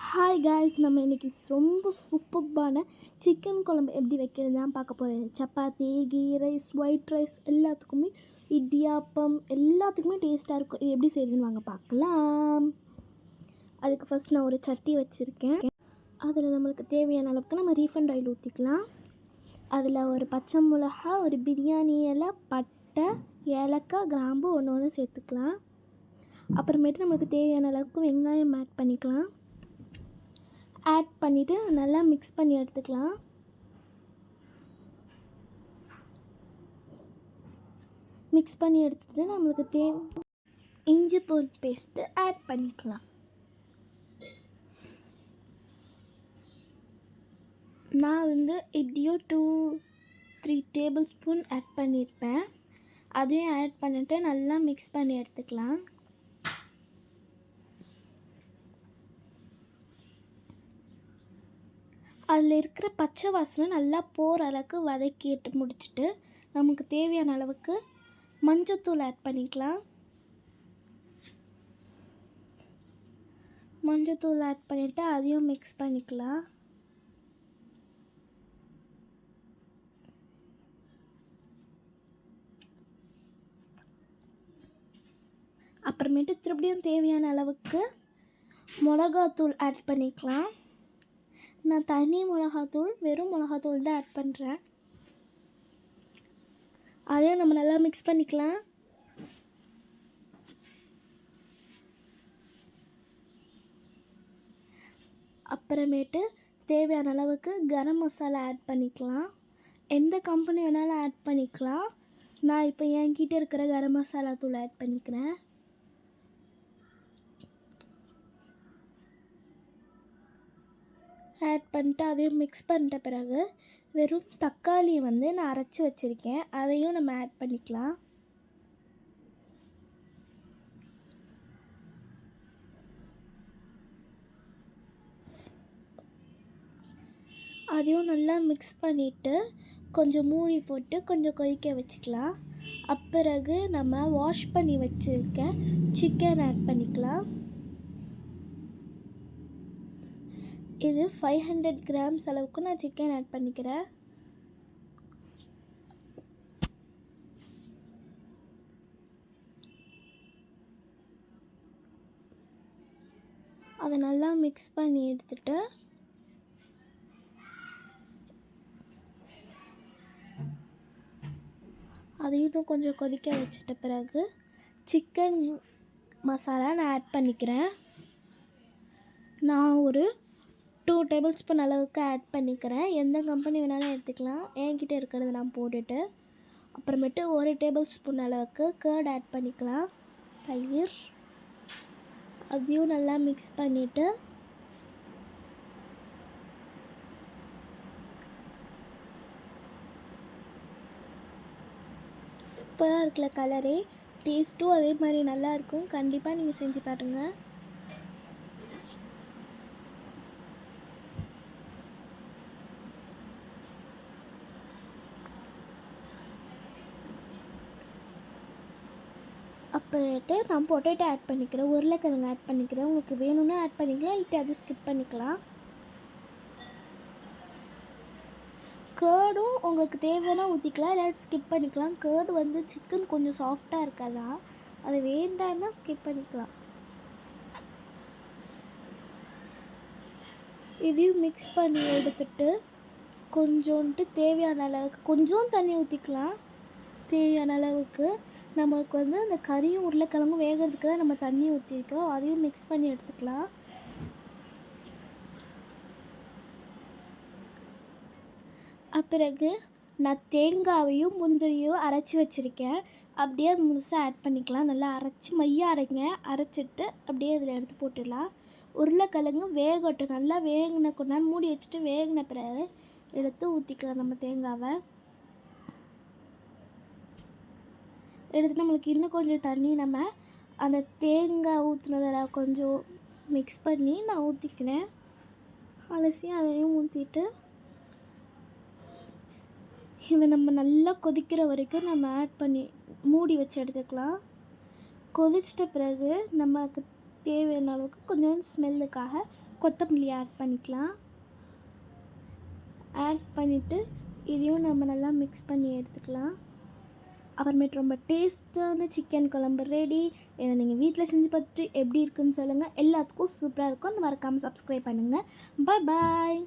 Hi guys, நம்ம இன்றைக்கி ரொம்ப சூப்பர்பான சிக்கன் குழம்பு எப்படி வைக்கிறது தான் பார்க்க போகிறேன். Chapati, ghee rice, white rice எல்லாத்துக்குமே, இடியாப்பம் எல்லாத்துக்குமே டேஸ்ட்டாக இருக்கும். இது எப்படி செய்யுதுன்னு வாங்க பார்க்கலாம். அதுக்கு ஃபஸ்ட் நான் ஒரு சட்டி வச்சுருக்கேன். அதில் நம்மளுக்கு தேவையான அளவுக்கு நம்ம ரீஃபண்ட் ஆயில் ஊற்றிக்கலாம். அதில் ஒரு பச்சை மிளகா, ஒரு பிரியாணி இலை, பட்டை, ஏலக்காய், கிராம்பு ஒன்று சேர்த்துக்கலாம். அப்புறமேட்டு நம்மளுக்கு தேவையான அளவுக்கு வெங்காயம் ஆட் பண்ணிக்கலாம். ஆட் பண்ணிவிட்டு நல்லா மிக்ஸ் பண்ணி எடுத்துக்கலாம். மிக்ஸ் பண்ணி எடுத்துகிட்டு நம்மளுக்கு இஞ்சி பூண்டு பேஸ்ட்டு ஆட் பண்ணிக்கலாம். நான் எப்படியும் 2-3 டேபிள் ஸ்பூன் ஆட் பண்ணியிருப்பேன். அதையும் ஆட் பண்ணிவிட்டு நல்லா மிக்ஸ் பண்ணி எடுத்துக்கலாம். அதில் இருக்கிற பச்சை வாசனை நல்லா போகிற அளவுக்கு வதக்கிட்டு முடிச்சுட்டு நமக்கு தேவையான அளவுக்கு மஞ்சத்தூள் ஆட் பண்ணிக்கலாம். மஞ்சத்தூள் ஆட் பண்ணிவிட்டு அதையும் மிக்ஸ் பண்ணிக்கலாம். அப்புறமேட்டு திருப்பியும் தேவையான அளவுக்கு மிளகாத்தூள் ஆட் பண்ணிக்கலாம். நான் தனி மிளகாத்தூள், வெறும் மிளகாத்தூள் தான் ஆட் பண்ணுறேன். அதையும் நம்ம நல்லா மிக்ஸ் பண்ணிக்கலாம். அப்புறமேட்டு தேவையான அளவுக்கு கரம் மசாலா ஆட் பண்ணிக்கலாம். எந்த கம்பெனி வேணாலும் ஆட் பண்ணிக்கலாம். நான் இப்போ என்கிட்ட இருக்கிற கரம் மசாலா தூள் ஆட் பண்ணிக்கிறேன். ஆட் பண்ணிட்டு அதையும் மிக்ஸ் பண்ணிட்ட பிறகு வெறும் தக்காளி நான் அரைச்சி வச்சுருக்கேன். அதையும் நம்ம ஆட் பண்ணிக்கலாம். அதையும் நல்லா மிக்ஸ் பண்ணிவிட்டு கொஞ்சம் மூடி போட்டு கொஞ்சம் கொதிக்க வச்சுக்கலாம். அப்பிறகு நம்ம வாஷ் பண்ணி வச்சுருக்க சிக்கன் ஆட் பண்ணிக்கலாம். இது 500 கிராம்ஸ் அளவுக்கு நான் சிக்கன் ஆட் பண்ணிக்கிறேன். அதை நல்லா மிக்ஸ் பண்ணி எடுத்துட்டு அதையும் கொஞ்சம் கொதிக்க வச்சிட்ட பிறகு சிக்கன் மசாலா நான் ஆட் பண்ணிக்கிறேன். நான் ஒரு 2 டேபிள் ஸ்பூன் அளவுக்கு ஆட் பண்ணிக்கிறேன். எந்த கம்பெனி வேணாலும் எடுத்துக்கலாம். என்கிட்ட இருக்கிறது நான் போட்டுட்டு அப்புறமேட்டு 1 டேபிள் ஸ்பூன் அளவுக்கு கர்ட் ஆட் பண்ணிக்கலாம். தயிர் அதையும் நல்லா மிக்ஸ் பண்ணிவிட்டு சூப்பராக இருக்குல்ல கலரே. டேஸ்ட்டும் அதே மாதிரி நல்லாயிருக்கும். கண்டிப்பாக நீங்கள் செஞ்சு பாருங்கள். அப்புறமேட்டு நான் பொட்டேட்டோ ஆட் பண்ணிக்கிறேன். உருளைக்கிழங்கு ஆட் பண்ணிக்கிறேன். உங்களுக்கு வேணும்னா ஆட் பண்ணிக்கலாம், இல்லாட்டி அதுவும் ஸ்கிப் பண்ணிக்கலாம். கேர்டும் உங்களுக்கு தேவைன்னா ஊற்றிக்கலாம், இல்லாட்டி ஸ்கிப் பண்ணிக்கலாம். கேர்டு சிக்கன் கொஞ்சம் சாஃப்டாக இருக்காதா, அது வேண்டான்னா ஸ்கிப் பண்ணிக்கலாம். இதையும் மிக்ஸ் பண்ணி எடுத்துட்டு கொஞ்சோன்ட்டு தேவையான அளவுக்கு கொஞ்சம் தண்ணி ஊற்றிக்கலாம். தேவையான அளவுக்கு நமக்கு அந்த கறியும் உருளைக்கிழங்கும் வேகிறதுக்கு தான் நம்ம தண்ணி ஊற்றிருக்கோம். அதையும் மிக்ஸ் பண்ணி எடுத்துக்கலாம். அப்பிறகு நான் தேங்காயையும் முந்திரியும் அரைச்சி வச்சுருக்கேன். அப்படியே அது முழுசாக ஆட் பண்ணிக்கலாம். நல்லா அரைச்சி மையாக அரைச்சிட்டு அப்படியே அதில் எடுத்து போட்டுடலாம். உருளைக்கிழங்கு வேகட்டும். நல்லா வேகின கொஞ்ச நேரம் மூடி வச்சுட்டு வேகின பிறகு எடுத்து ஊற்றிக்கலாம். நம்ம தேங்காவை எடுத்துகிட்டு நம்மளுக்கு இன்னும் கொஞ்சம் தண்ணி நம்ம அந்த தேங்காய் ஊற்றுனதில் கொஞ்சம் மிக்ஸ் பண்ணி நான் ஊற்றிக்கிறேன். அலசி அதையும் ஊற்றிட்டு இதை நம்ம நல்லா கொதிக்கிற வரைக்கும் நம்ம ஆட் பண்ணி மூடி வச்சு எடுத்துக்கலாம். கொதிச்சிட்ட பிறகு நமக்கு தேவையான அளவுக்கு கொஞ்சம் ஸ்மெல்லுக்காக கொத்தமல்லி ஆட் பண்ணிக்கலாம். ஆட் பண்ணிவிட்டு இதையும் நம்ம நல்லா மிக்ஸ் பண்ணி எடுத்துக்கலாம். அப்புறமேட்டு ரொம்ப டேஸ்ட்டான சிக்கன் குழம்பு ரெடி. இதை நீங்கள் வீட்டில் செஞ்சு பார்த்துட்டு எப்படி இருக்குன்னு சொல்லுங்கள். எல்லாத்துக்கும் சூப்பராக இருக்கும். மறக்காமல் சப்ஸ்கிரைப் பண்ணுங்கள். பாய்.